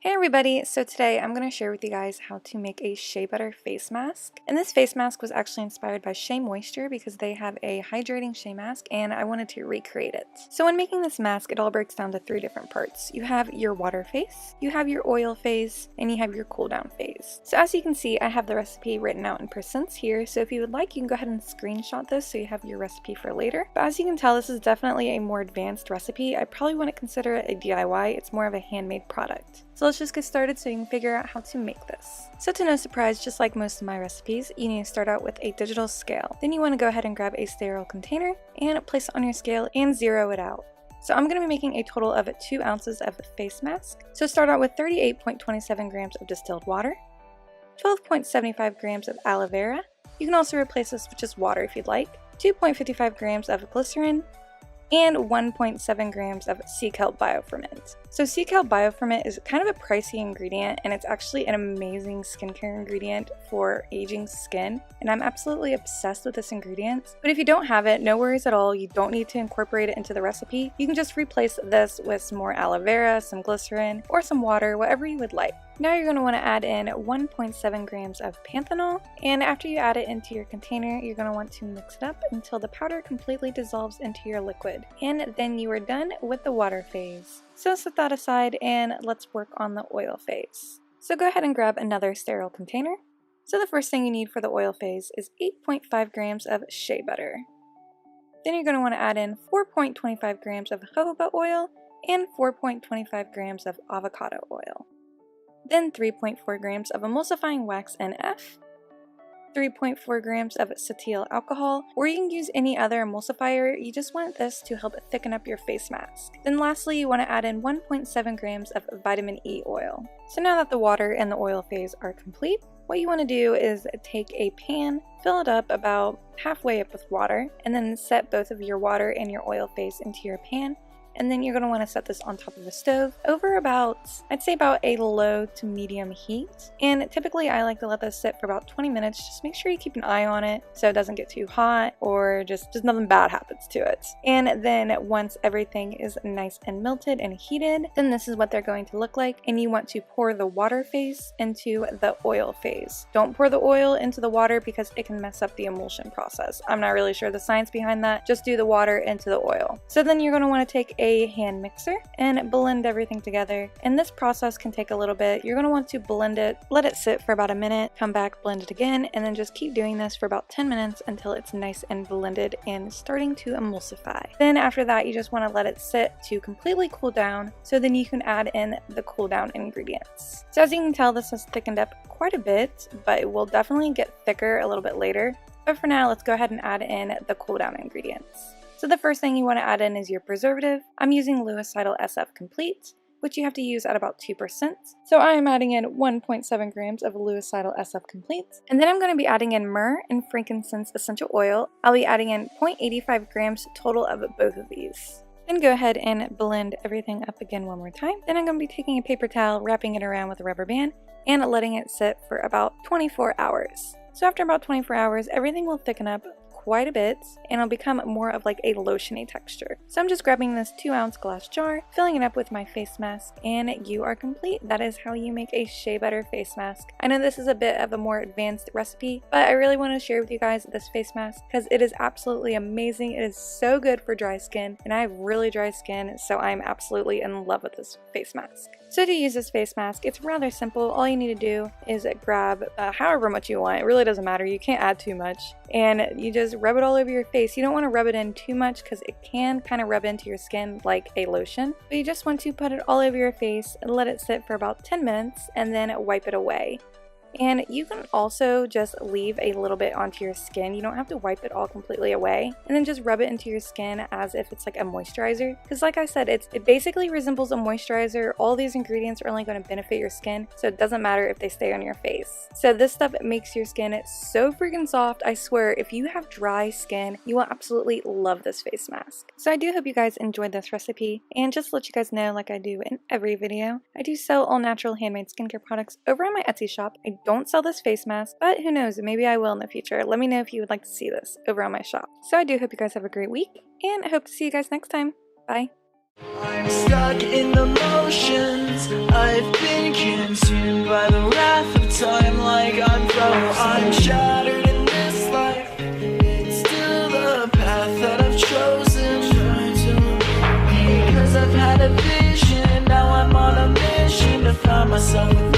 Hey everybody, so today I'm going to share with you guys how to make a Shea Butter face mask. And this face mask was actually inspired by Shea Moisture because they have a hydrating Shea mask and I wanted to recreate it. So when making this mask, it all breaks down to three different parts. You have your water phase, you have your oil phase, and you have your cool down phase. So as you can see, I have the recipe written out in percents here, so if you would like, you can go ahead and screenshot this so you have your recipe for later. But as you can tell, this is definitely a more advanced recipe. I probably wouldn't consider it a DIY, it's more of a handmade product. So let's just get started so you can figure out how to make this. So to no surprise, just like most of my recipes, you need to start out with a digital scale. Then you want to go ahead and grab a sterile container and place it on your scale and zero it out. So I'm going to be making a total of 2 ounces of face mask. So start out with 38.27 grams of distilled water, 12.75 grams of aloe vera. You can also replace this with just water if you'd like, 2.55 grams of glycerin, and 1.7 grams of Sea Kelp Bioferment. So Sea Kelp Bioferment is kind of a pricey ingredient and it's actually an amazing skincare ingredient for aging skin, and I'm absolutely obsessed with this ingredient. But if you don't have it, no worries at all, you don't need to incorporate it into the recipe. You can just replace this with some more aloe vera, some glycerin, or some water, whatever you would like. Now you're going to want to add in 1.7 grams of Panthenol, and after you add it into your container, you're going to want to mix it up until the powder completely dissolves into your liquid. And then you are done with the water phase. So set that aside and let's work on the oil phase. So go ahead and grab another sterile container. So the first thing you need for the oil phase is 8.5 grams of shea butter. Then you're going to want to add in 4.25 grams of jojoba oil and 4.25 grams of avocado oil. Then 3.4 grams of Emulsifying Wax NF, 3.4 grams of Cetyl Alcohol, or you can use any other emulsifier, you just want this to help thicken up your face mask. Then lastly, you want to add in 1.7 grams of vitamin E oil. So now that the water and the oil phase are complete, what you want to do is take a pan, fill it up about halfway up with water, and then set both of your water and your oil phase into your pan. And then you're going to want to set this on top of a stove over about, I'd say about a low to medium heat. And typically I like to let this sit for about 20 minutes. Just make sure you keep an eye on it so it doesn't get too hot or just nothing bad happens to it. And then once everything is nice and melted and heated, then this is what they're going to look like. And you want to pour the water phase into the oil phase. Don't pour the oil into the water because it can mess up the emulsion process. I'm not really sure the science behind that. Just do the water into the oil. So then you're going to want to take a hand mixer and blend everything together, and this process can take a little bit. You're going to want to blend it, let it sit for about a minute, come back, blend it again, and then just keep doing this for about 10 minutes until it's nice and blended and starting to emulsify. Then after that, you just want to let it sit to completely cool down, so then you can add in the cool down ingredients. So as you can tell, this has thickened up quite a bit, but it will definitely get thicker a little bit later. But for now, let's go ahead and add in the cool down ingredients. So the first thing you want to add in is your preservative. I'm using Leucidal SF Comple, which you have to use at about 2%. So I am adding in 1.7 grams of Leucidal SF Comple. And then I'm going to be adding in myrrh and frankincense essential oil. I'll be adding in 0.85 grams total of both of these. Then go ahead and blend everything up again one more time. Then I'm going to be taking a paper towel, wrapping it around with a rubber band, and letting it sit for about 24 hours. So after about 24 hours, everything will thicken up quite a bit and it'll become more of like a lotiony texture. So I'm just grabbing this 2-ounce glass jar, filling it up with my face mask, and you are complete. That is how you make a shea butter face mask. I know this is a bit of a more advanced recipe, but I really want to share with you guys this face mask because it is absolutely amazing. It is so good for dry skin, and I have really dry skin, so I'm absolutely in love with this face mask. So to use this face mask, it's rather simple. All you need to do is grab however much you want. It really doesn't matter. You can't add too much. And you just rub it all over your face. You don't want to rub it in too much because it can kind of rub into your skin like a lotion. But you just want to put it all over your face and let it sit for about 10 minutes and then wipe it away. And you can also just leave a little bit onto your skin. You don't have to wipe it all completely away. And then just rub it into your skin as if it's like a moisturizer. Because like I said, it basically resembles a moisturizer. All these ingredients are only going to benefit your skin, so it doesn't matter if they stay on your face. So this stuff makes your skin so freaking soft. I swear, if you have dry skin, you will absolutely love this face mask. So I do hope you guys enjoyed this recipe. And just to let you guys know, like I do in every video, I do sell all natural handmade skincare products over on my Etsy shop. I don't sell this face mask, but who knows, maybe I will in the future. Let me know if you would like to see this over on my shop. So I do hope you guys have a great week, and I hope to see you guys next time. Bye! I'm stuck in the motions. I've been consumed by the wrath of time, like I'm frozen. I'm shattered in this life. It's still the path that I've chosen. Because I've had a vision, now I'm on a mission to find myself.